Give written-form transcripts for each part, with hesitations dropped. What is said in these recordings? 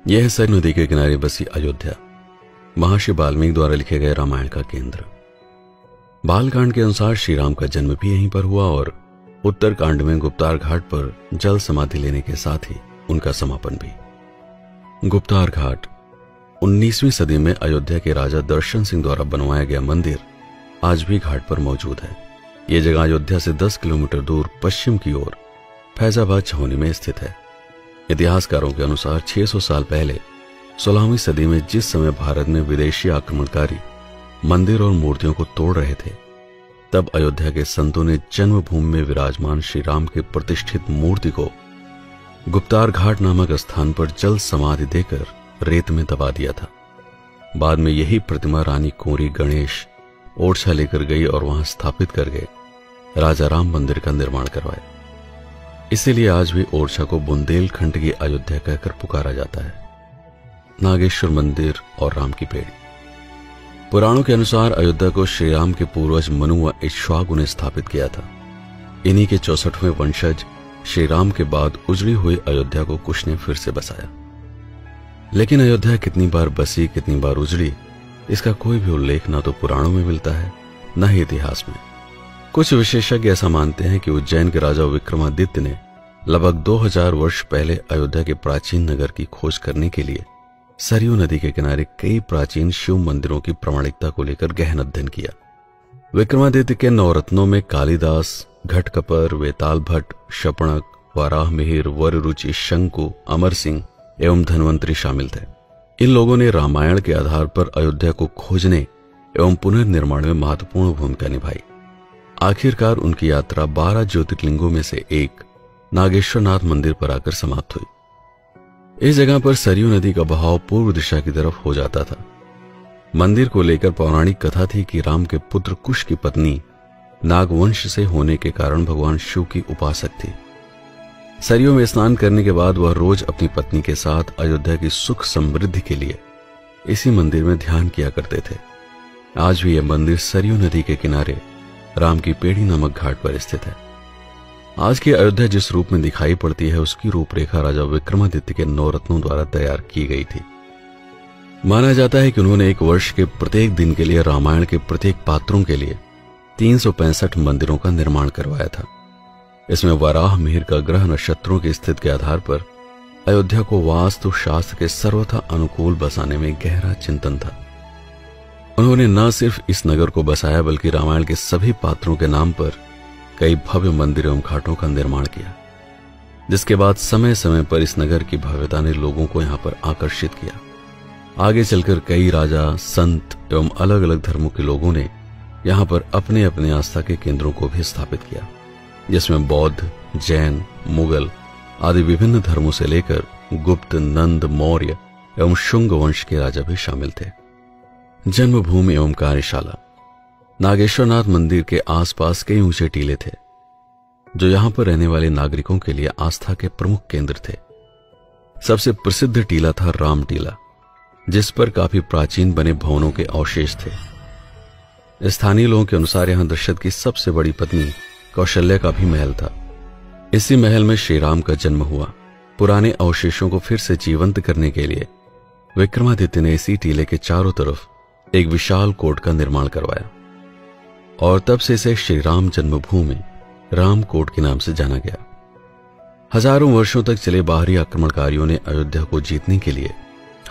यह है सरयू नदी के किनारे बसी अयोध्या, महर्षि वाल्मीकि द्वारा लिखे गए रामायण का केंद्र। बालकांड के अनुसार श्री राम का जन्म भी यहीं पर हुआ और उत्तरकांड में गुप्तार घाट पर जल समाधि लेने के साथ ही उनका समापन भी। गुप्तार घाट 19वीं सदी में अयोध्या के राजा दर्शन सिंह द्वारा बनवाया गया मंदिर आज भी घाट पर मौजूद है। यह जगह अयोध्या से 10 किलोमीटर दूर पश्चिम की ओर फैजाबाद छावनी में स्थित है। इतिहासकारों के अनुसार 600 साल पहले 16वीं सदी में जिस समय भारत में विदेशी आक्रमणकारी मंदिर और मूर्तियों को तोड़ रहे थे, तब अयोध्या के संतों ने जन्मभूमि में विराजमान श्री राम की प्रतिष्ठित मूर्ति को गुप्तार घाट नामक स्थान पर जल समाधि देकर रेत में दबा दिया था। बाद में यही प्रतिमा रानी कुंवरी गणेश ओरछा लेकर गई और वहां स्थापित कर गए राजा राम मंदिर का निर्माण करवाया। इसीलिए आज भी ओरछा को बुंदेलखंड की अयोध्या कहकर पुकारा जाता है। नागेश्वर मंदिर और राम की पेड़ी। पुराणों के अनुसार अयोध्या को श्री राम के पूर्वज मनु व इक्ष्वाकु ने स्थापित किया था। इन्हीं के 64वें वंशज श्री राम के बाद उजड़ी हुई अयोध्या को कुछ ने फिर से बसाया। लेकिन अयोध्या कितनी बार बसी, कितनी बार उजड़ी, इसका कोई भी उल्लेख ना तो पुराणों में मिलता है न ही इतिहास में। कुछ विशेषज्ञ ऐसा मानते हैं कि उज्जैन के राजा विक्रमादित्य ने लगभग 2000 वर्ष पहले अयोध्या के प्राचीन नगर की खोज करने के लिए सरयू नदी के किनारे कई प्राचीन शिव मंदिरों की प्रामाणिकता को लेकर गहन अध्ययन किया। विक्रमादित्य के नवरत्नों में कालिदास, घटकपर, वेताल भट्ट, शपणक, वाराह मिहिर, वररुचि, शंकु, अमर सिंह एवं धन्वंतरी शामिल थे। इन लोगों ने रामायण के आधार पर अयोध्या को खोजने एवं पुनर्निर्माण में महत्वपूर्ण भूमिका निभाई। आखिरकार उनकी यात्रा 12 ज्योतिर्लिंगों में से एक नागेश्वरनाथ मंदिर पर आकर समाप्त हुई। इस जगह पर सरयू नदी का बहाव पूर्व दिशा की तरफ हो जाता था। मंदिर को लेकर पौराणिक कथा थी कि राम के पुत्र कुश की पत्नी नागवंश से होने के कारण भगवान शिव की उपासक थी। सरयू में स्नान करने के बाद वह रोज अपनी पत्नी के साथ अयोध्या की सुख समृद्धि के लिए इसी मंदिर में ध्यान किया करते थे। आज भी यह मंदिर सरयू नदी के किनारे राम की पेड़ी नामक घाट पर स्थित है। आज की अयोध्या जिस रूप में दिखाई पड़ती है, उसकी रूपरेखा राजा विक्रमादित्य के नवरत्नों द्वारा तैयार की गई थी। माना जाता है कि उन्होंने एक वर्ष के प्रत्येक दिन के लिए रामायण के प्रत्येक पात्रों के लिए 365 मंदिरों का निर्माण करवाया था। इसमें वराह मिहिर का ग्रह नक्षत्रों की स्थिति के आधार पर अयोध्या को वास्तु शास्त्र के सर्वथा अनुकूल बसाने में गहरा चिंतन था। उन्होंने न सिर्फ इस नगर को बसाया बल्कि रामायण के सभी पात्रों के नाम पर कई भव्य मंदिर एवं घाटों का निर्माण किया, जिसके बाद समय समय पर इस नगर की भव्यता ने लोगों को यहां पर आकर्षित किया। आगे चलकर कई राजा, संत एवं अलग अलग धर्मों के लोगों ने यहां पर अपने अपने आस्था के केंद्रों को भी स्थापित किया, जिसमें बौद्ध, जैन, मुगल आदि विभिन्न धर्मों से लेकर गुप्त, नंद, मौर्य एवं शुंग वंश के राजा भी शामिल थे। जन्मभूमि एवं कार्यशाला। नागेश्वरनाथ मंदिर के आसपास कई ऊंचे टीले थे, जो यहां पर रहने वाले नागरिकों के लिए आस्था के प्रमुख केंद्र थे। सबसे प्रसिद्ध टीला था राम टीला, जिस पर काफी प्राचीन बने भवनों के अवशेष थे। स्थानीय लोगों के अनुसार यहां दशरथ की सबसे बड़ी पत्नी कौशल्या का भी महल था। इसी महल में श्री राम का जन्म हुआ। पुराने अवशेषों को फिर से जीवंत करने के लिए विक्रमादित्य ने इसी टीले के चारों तरफ एक विशाल कोट का निर्माण करवाया और तब से इसे श्री राम जन्मभूमि राम कोट के नाम से जाना गया। हजारों वर्षों तक चले बाहरी आक्रमणकारियों ने अयोध्या को जीतने के लिए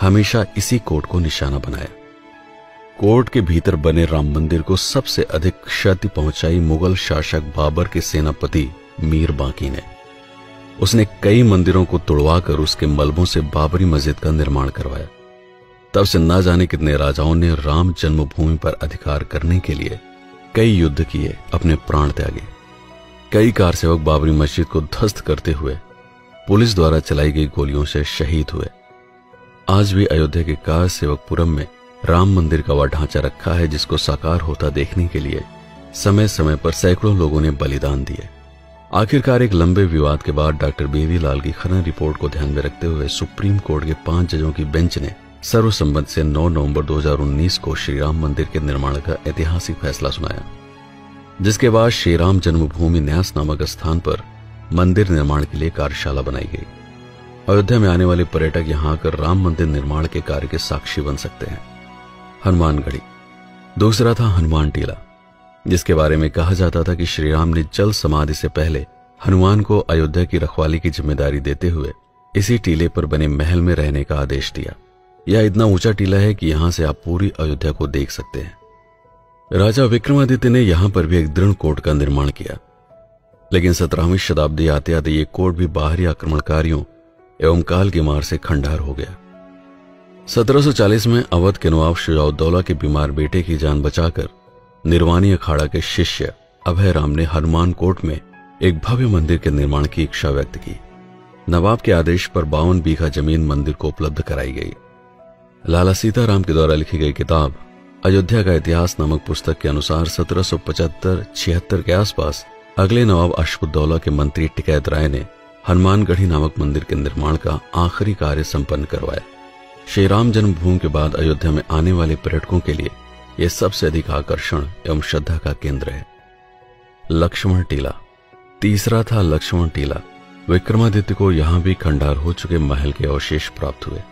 हमेशा इसी कोट को निशाना बनाया। कोट के भीतर बने राम मंदिर को सबसे अधिक क्षति पहुंचाई मुगल शासक बाबर के सेनापति मीर बांकी ने। उसने कई मंदिरों को तुड़वाकर उसके मलबों से बाबरी मस्जिद का निर्माण करवाया। तब से न जाने कितने राजाओं ने राम जन्मभूमि पर अधिकार करने के लिए कई युद्ध किए, अपने प्राण त्यागे। कई कारसेवक बाबरी मस्जिद को ध्वस्त करते हुए पुलिस द्वारा चलाई गई गोलियों से शहीद हुए। आज भी अयोध्या के कारसेवकपुरम में राम मंदिर का वह ढांचा रखा है, जिसको साकार होता देखने के लिए समय समय पर सैकड़ों लोगों ने बलिदान दिए। आखिरकार एक लंबे विवाद के बाद डॉक्टर बेबीलाल की खनन रिपोर्ट को ध्यान में रखते हुए सुप्रीम कोर्ट के 5 जजों की बेंच ने सर्वसम्मति से 9 नवंबर 2019 को श्री राम मंदिर के निर्माण का ऐतिहासिक फैसला सुनाया, जिसके बाद श्री राम जन्मभूमि न्यास नामक स्थान पर मंदिर निर्माण के लिए कार्यशाला बनाई गई। अयोध्या में आने वाले पर्यटक यहां आकर राम मंदिर निर्माण के कार्य के साक्षी बन सकते हैं। हनुमानगढ़ी। दूसरा था हनुमान टीला, जिसके बारे में कहा जाता था कि श्री राम ने जल समाधि से पहले हनुमान को अयोध्या की रखवाली की जिम्मेदारी देते हुए इसी टीले पर बने महल में रहने का आदेश दिया। यह इतना ऊंचा टीला है कि यहां से आप पूरी अयोध्या को देख सकते हैं। राजा विक्रमादित्य ने यहां पर भी एक दृढ़ कोट का निर्माण किया, लेकिन 17वीं शताब्दी आते आते ये कोट भी बाहरी आक्रमणकारियों एवं काल की मार से खंडार हो गया। 1740 में अवध के नवाब शुजाउद्दौला के बीमार बेटे की जान बचाकर निर्वाणी अखाड़ा के शिष्य अभय राम ने हनुमान कोट में एक भव्य मंदिर के निर्माण की इच्छा व्यक्त की। नवाब के आदेश पर 52 बीघा जमीन मंदिर को उपलब्ध कराई गई। लाला सीताराम के द्वारा लिखी गई किताब अयोध्या का इतिहास नामक पुस्तक के अनुसार 1775-76 के आसपास अगले नवाब अशफुद्दौला के मंत्री टिकैत राय ने हनुमानगढ़ी नामक मंदिर के निर्माण का आखिरी कार्य संपन्न करवाया। श्री राम जन्मभूमि के बाद अयोध्या में आने वाले पर्यटकों के लिए यह सबसे अधिक आकर्षण एवं श्रद्धा का केंद्र है। लक्ष्मण टीला। तीसरा था लक्ष्मण टीला। विक्रमादित्य को यहां भी खंडार हो चुके महल के अवशेष प्राप्त हुए।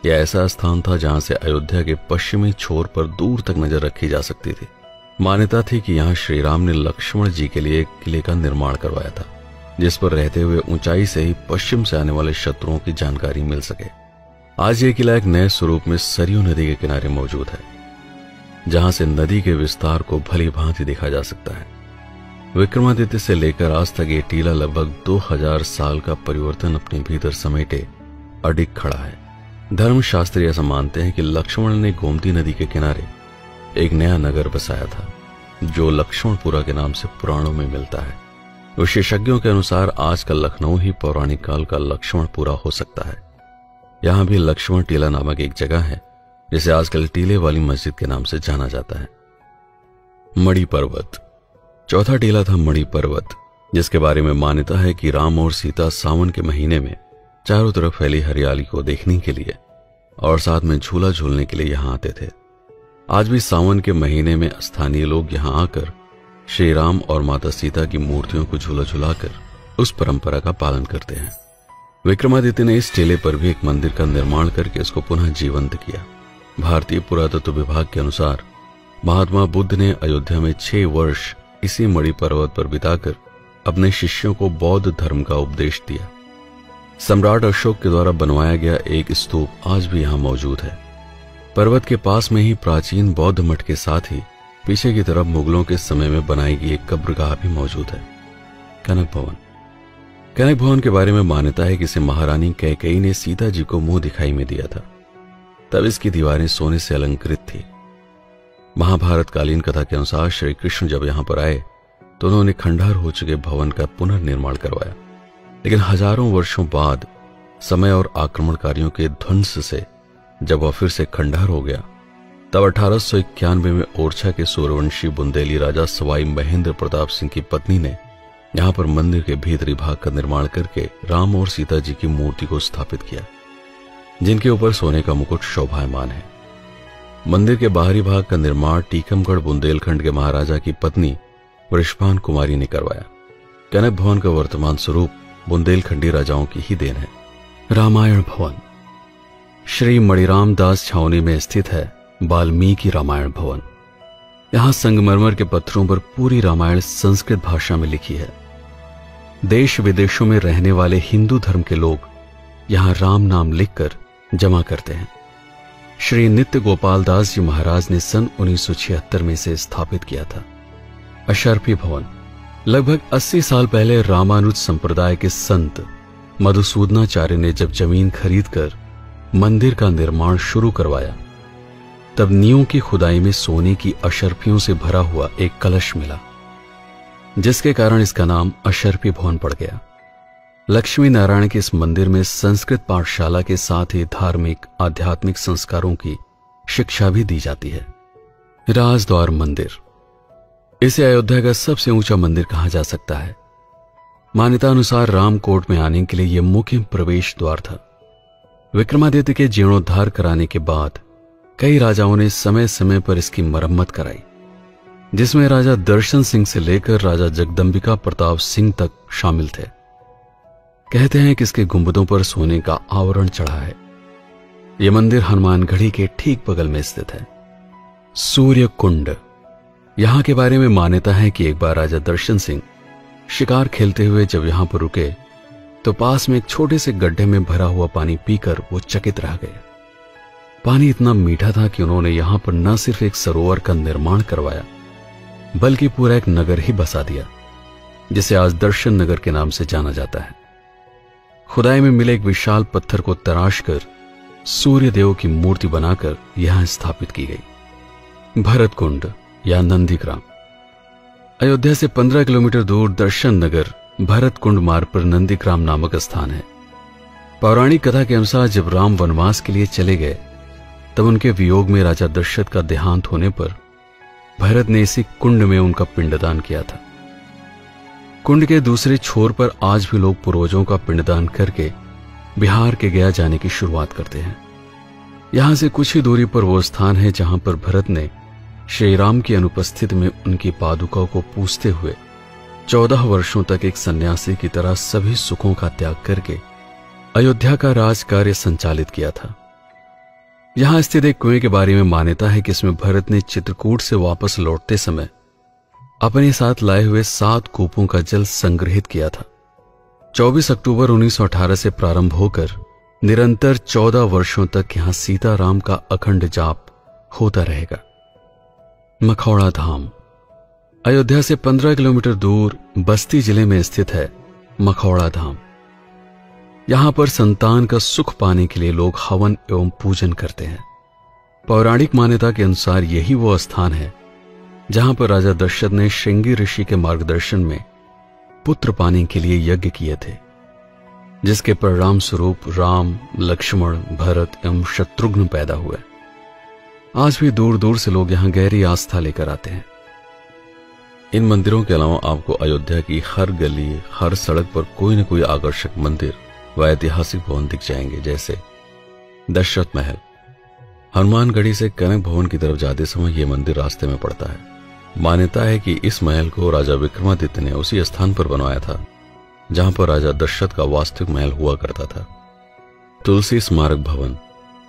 यह ऐसा स्थान था जहां से अयोध्या के पश्चिमी छोर पर दूर तक नजर रखी जा सकती थी। मान्यता थी कि यहां श्री राम ने लक्ष्मण जी के लिए एक किले का निर्माण करवाया था, जिस पर रहते हुए ऊंचाई से ही पश्चिम से आने वाले शत्रुओं की जानकारी मिल सके। आज यह किला एक नए स्वरूप में सरयू नदी के किनारे मौजूद है, जहां से नदी के विस्तार को भली भांति देखा जा सकता है। विक्रमादित्य से लेकर आज तक ये टीला लगभग 2000 साल का परिवर्तन अपने भीतर समेटे अडिग खड़ा है। धर्मशास्त्री ऐसा मानते हैं कि लक्ष्मण ने गोमती नदी के किनारे एक नया नगर बसाया था, जो लक्ष्मणपुरा के नाम से पुराणों में मिलता है। विशेषज्ञों के अनुसार आज का लखनऊ ही पौराणिक काल का लक्ष्मणपुरा हो सकता है। यहां भी लक्ष्मण टीला नामक एक जगह है, जिसे आजकल टीले वाली मस्जिद के नाम से जाना जाता है। मणि पर्वत। चौथा टीला था मणि पर्वत, जिसके बारे में मान्यता है कि राम और सीता सावन के महीने में चारों तरफ फैली हरियाली को देखने के लिए और साथ में झूला झूलने के लिए यहां आते थे। आज भी सावन के महीने में स्थानीय लोग यहां आकर श्री राम और माता सीता की मूर्तियों को झूला झुलाकर उस परंपरा का पालन करते हैं। विक्रमादित्य ने इस टीले पर भी एक मंदिर का निर्माण करके इसको पुनः जीवंत किया। भारतीय पुरातत्व विभाग के अनुसार महात्मा बुद्ध ने अयोध्या में 6 वर्ष इसी मणि पर्वत पर बिताकर अपने शिष्यों को बौद्ध धर्म का उपदेश दिया। सम्राट अशोक के द्वारा बनवाया गया एक स्तूप आज भी यहां मौजूद है। पर्वत के पास में ही प्राचीन बौद्ध मठ के साथ ही पीछे की तरफ मुगलों के समय में बनाई गई एक कब्रगाह भी मौजूद है। कनक भवन। कनक भवन के बारे में मान्यता है कि इसे महारानी कैकेयी ने सीता जी को मुंह दिखाई में दिया था। तब इसकी दीवारें सोने से अलंकृत थी। महाभारत कालीन कथा के अनुसार श्री कृष्ण जब यहां पर आए तो उन्होंने खंडार हो चुके भवन का पुनर्निर्माण करवाया, लेकिन हजारों वर्षों बाद समय और आक्रमणकारियों के ध्वंस से जब वह फिर से खंडार हो गया, तब 1891 में ओरछा के सूर्यवंशी बुंदेली राजा सवाई महेंद्र प्रताप सिंह की पत्नी ने यहां पर मंदिर के भीतरी भाग का निर्माण करके राम और सीता जी की मूर्ति को स्थापित किया, जिनके ऊपर सोने का मुकुट शोभायमान है। मंदिर के बाहरी भाग का निर्माण टीकमगढ़ बुंदेलखंड के महाराजा की पत्नी वृषभान कुमारी ने करवाया। कनक भवन का वर्तमान स्वरूप बुंदेलखंडी राजाओं की ही देन है। रामायण भवन। श्री मणिराम दास छावनी में स्थित है वाल्मीकि रामायण भवन। यहां संगमरमर के पत्थरों पर पूरी रामायण संस्कृत भाषा में लिखी है। देश विदेशों में रहने वाले हिंदू धर्म के लोग यहां राम नाम लिखकर जमा करते हैं। श्री नित्य गोपाल दास जी महाराज ने सन 1976 में इसे स्थापित किया था। अशर्फी भवन। लगभग 80 साल पहले रामानुज संप्रदाय के संत मधुसूदनाचार्य ने जब जमीन खरीदकर मंदिर का निर्माण शुरू करवाया, तब नींव की खुदाई में सोने की अशर्फियों से भरा हुआ एक कलश मिला, जिसके कारण इसका नाम अशर्फी भवन पड़ गया। लक्ष्मी नारायण के इस मंदिर में संस्कृत पाठशाला के साथ ही धार्मिक आध्यात्मिक संस्कारों की शिक्षा भी दी जाती है। राजद्वार मंदिर। इसे अयोध्या का सबसे ऊंचा मंदिर कहा जा सकता है। मान्यता अनुसार रामकोट में आने के लिए यह मुख्य प्रवेश द्वार था। विक्रमादित्य के जीर्णोद्धार कराने के बाद कई राजाओं ने समय समय पर इसकी मरम्मत कराई, जिसमें राजा दर्शन सिंह से लेकर राजा जगदंबिका प्रताप सिंह तक शामिल थे। कहते हैं कि इसके गुंबदों पर सोने का आवरण चढ़ा है। यह मंदिर हनुमानगढ़ी के ठीक बगल में स्थित है। सूर्य कुंड, यहां के बारे में मान्यता है कि एक बार राजा दर्शन सिंह शिकार खेलते हुए जब यहां पर रुके तो पास में एक छोटे से गड्ढे में भरा हुआ पानी पीकर वो चकित रह गए। पानी इतना मीठा था कि उन्होंने यहां पर न सिर्फ एक सरोवर का निर्माण करवाया बल्कि पूरा एक नगर ही बसा दिया, जिसे आज दर्शन नगर के नाम से जाना जाता है। खुदाई में मिले एक विशाल पत्थर को तराश कर सूर्य देव की मूर्ति बनाकर यहां स्थापित की गई। भरत कुंड या नंदीग्राम, अयोध्या से 15 किलोमीटर दूर दर्शन नगर भरत कुंड मार्ग पर नंदीग्राम नामक स्थान है। पौराणिक कथा के अनुसार जब राम वनवास के लिए चले गए तब उनके वियोग में राजा दशरथ का देहांत होने पर भरत ने इसी कुंड में उनका पिंडदान किया था। कुंड के दूसरे छोर पर आज भी लोग पूर्वजों का पिंडदान करके बिहार के गया जाने की शुरुआत करते हैं। यहां से कुछ ही दूरी पर वो स्थान है जहां पर भरत ने श्री राम की अनुपस्थिति में उनकी पादुकाओं को पूजते हुए 14 वर्षों तक एक सन्यासी की तरह सभी सुखों का त्याग करके अयोध्या का राज कार्य संचालित किया था। यहां स्थित एक कुएं के बारे में मान्यता है कि इसमें भरत ने चित्रकूट से वापस लौटते समय अपने साथ लाए हुए 7 कूपों का जल संग्रहित किया था। 24 अक्टूबर 1918 से प्रारंभ होकर निरंतर 14 वर्षों तक यहां सीताराम का अखंड जाप होता रहेगा। मखौड़ा धाम, अयोध्या से 15 किलोमीटर दूर बस्ती जिले में स्थित है मखौड़ा धाम। यहां पर संतान का सुख पाने के लिए लोग हवन एवं पूजन करते हैं। पौराणिक मान्यता के अनुसार यही वो स्थान है जहां पर राजा दशरथ ने श्रृंगी ऋषि के मार्गदर्शन में पुत्र पाने के लिए यज्ञ किए थे, जिसके परिणाम स्वरूप राम, लक्ष्मण, भरत एवं शत्रुघ्न पैदा हुए। आज भी दूर दूर से लोग यहां गहरी आस्था लेकर आते हैं। इन मंदिरों के अलावा आपको अयोध्या की हर गली, हर सड़क पर कोई न कोई आकर्षक मंदिर व ऐतिहासिक भवन दिख जाएंगे, जैसे दशरथ महल। हनुमानगढ़ी से कनक भवन की तरफ जाते समय यह मंदिर रास्ते में पड़ता है। मान्यता है कि इस महल को राजा विक्रमादित्य ने उसी स्थान पर बनवाया था जहां पर राजा दशरथ का वास्तविक महल हुआ करता था। तुलसी स्मारक भवन,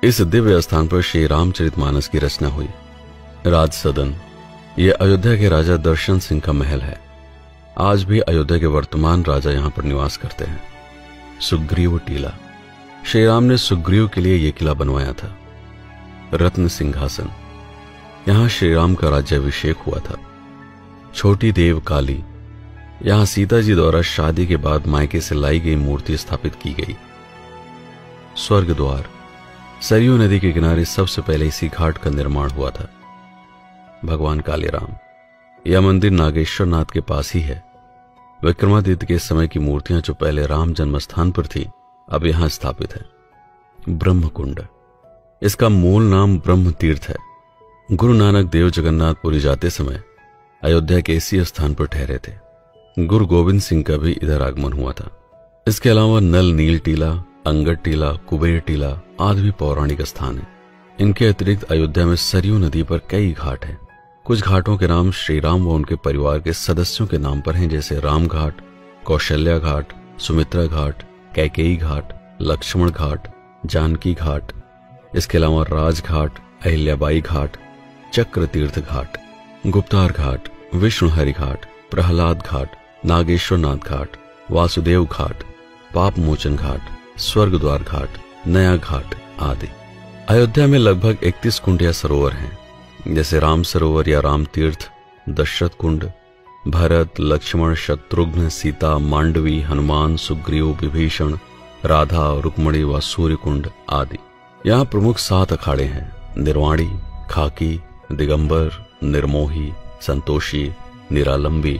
इस दिव्य स्थान पर श्री रामचरितमानस की रचना हुई। राज सदन, यह अयोध्या के राजा दर्शन सिंह का महल है। आज भी अयोध्या के वर्तमान राजा यहां पर निवास करते हैं। सुग्रीव टीला, श्री राम ने सुग्रीव के लिए यह किला बनवाया था। रत्न सिंहासन, यहां श्री राम का राज्याभिषेक हुआ था। छोटी देव काली, यहां सीता जी द्वारा शादी के बाद मायके से लाई गई मूर्ति स्थापित की गई। स्वर्ग द्वार, सरयू नदी के किनारे सबसे पहले इसी घाट का निर्माण हुआ था। भगवान कालीराम, यह मंदिर नागेश्वर नाथ के पास ही है। विक्रमादित्य के समय की मूर्तियां जो पहले राम जन्मस्थान पर थी अब यहां स्थापित है। ब्रह्मकुंड, इसका मूल नाम ब्रह्म तीर्थ है। गुरु नानक देव जगन्नाथपुरी जाते समय अयोध्या के इसी स्थान पर ठहरे थे। गुरु गोविंद सिंह का भी इधर आगमन हुआ था। इसके अलावा नल नील टीला, अंगद टीला, कुबेर टीला आदि भी पौराणिक स्थान है। इनके अतिरिक्त अयोध्या में सरयू नदी पर कई घाट हैं। कुछ घाटों के नाम श्री राम व उनके परिवार के सदस्यों के नाम पर हैं, जैसे राम घाट, कौशल्या घाट, सुमित्रा घाट, कैकेयी घाट, लक्ष्मण घाट, जानकी घाट। इसके अलावा राजघाट, अहिल्याबाई घाट, चक्र तीर्थ घाट, गुप्तार घाट, विष्णुहरि घाट, प्रहलाद घाट, नागेश्वरनाथ घाट, वासुदेव घाट, पाप मोचन घाट, स्वर्ग द्वार घाट, नया घाट आदि। अयोध्या में लगभग 31 कुंड या सरोवर हैं, जैसे राम सरोवर या राम तीर्थ, दशरथ कुंड, भरत, लक्ष्मण, शत्रुघ्न, सीता, मांडवी, हनुमान, सुग्रीव, विभीषण, राधा, रुक्मणी व सूर्य कुंड आदि। यहाँ प्रमुख 7 अखाड़े हैं: निर्वाणी, खाकी, दिगंबर, निर्मोही, संतोषी, निरालंबी,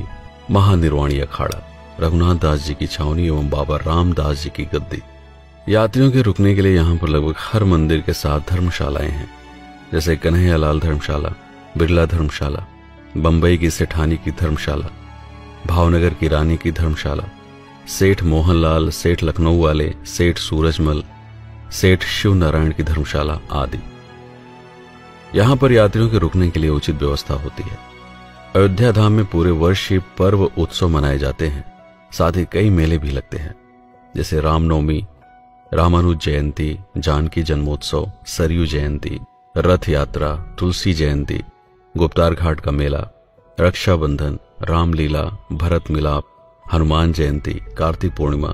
महानिर्वाणी अखाड़ा, रघुनाथ दास जी की छावनी एवं बाबा रामदास जी की गद्दी। यात्रियों के रुकने के लिए यहाँ पर लगभग हर मंदिर के साथ धर्मशालाएं हैं, जैसे कन्हैयालाल धर्मशाला, बिरला धर्मशाला, बंबई की सेठानी की धर्मशाला, भावनगर की रानी की धर्मशाला, सेठ मोहनलाल, सेठ लखनऊ वाले, सेठ सूरजमल, सेठ शिव नारायण की धर्मशाला आदि। यहां पर यात्रियों के रुकने के लिए उचित व्यवस्था होती है। अयोध्या धाम में पूरे वर्ष ही पर्व उत्सव मनाए जाते हैं, साथ ही कई मेले भी लगते हैं। जैसे रामनवमी, रामानुज जयंती, जानकी जन्मोत्सव, सरयू जयंती, रथ यात्रा, तुलसी जयंती, गुप्तार घाट का मेला, रक्षाबंधन, रामलीला, भरत मिलाप, हनुमान जयंती, कार्तिक पूर्णिमा,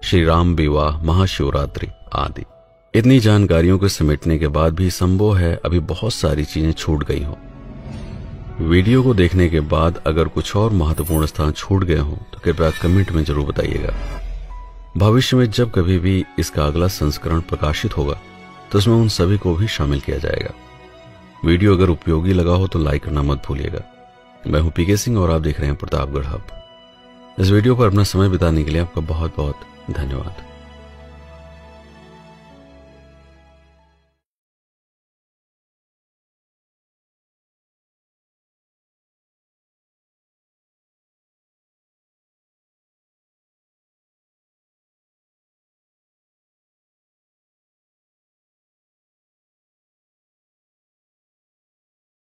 श्री राम विवाह, महाशिवरात्रि आदि। इतनी जानकारियों को समेटने के बाद भी संभव है अभी बहुत सारी चीजें छूट गई हों। वीडियो को देखने के बाद अगर कुछ और महत्वपूर्ण स्थान छूट गए हों तो कृपया कमेंट में जरूर बताइएगा। भविष्य में जब कभी भी इसका अगला संस्करण प्रकाशित होगा तो उसमें उन सभी को भी शामिल किया जाएगा। वीडियो अगर उपयोगी लगा हो तो लाइक करना मत भूलिएगा। मैं हूं पीके सिंह और आप देख रहे हैं प्रतापगढ़ हब। इस वीडियो पर अपना समय बिताने के लिए आपका बहुत बहुत धन्यवाद।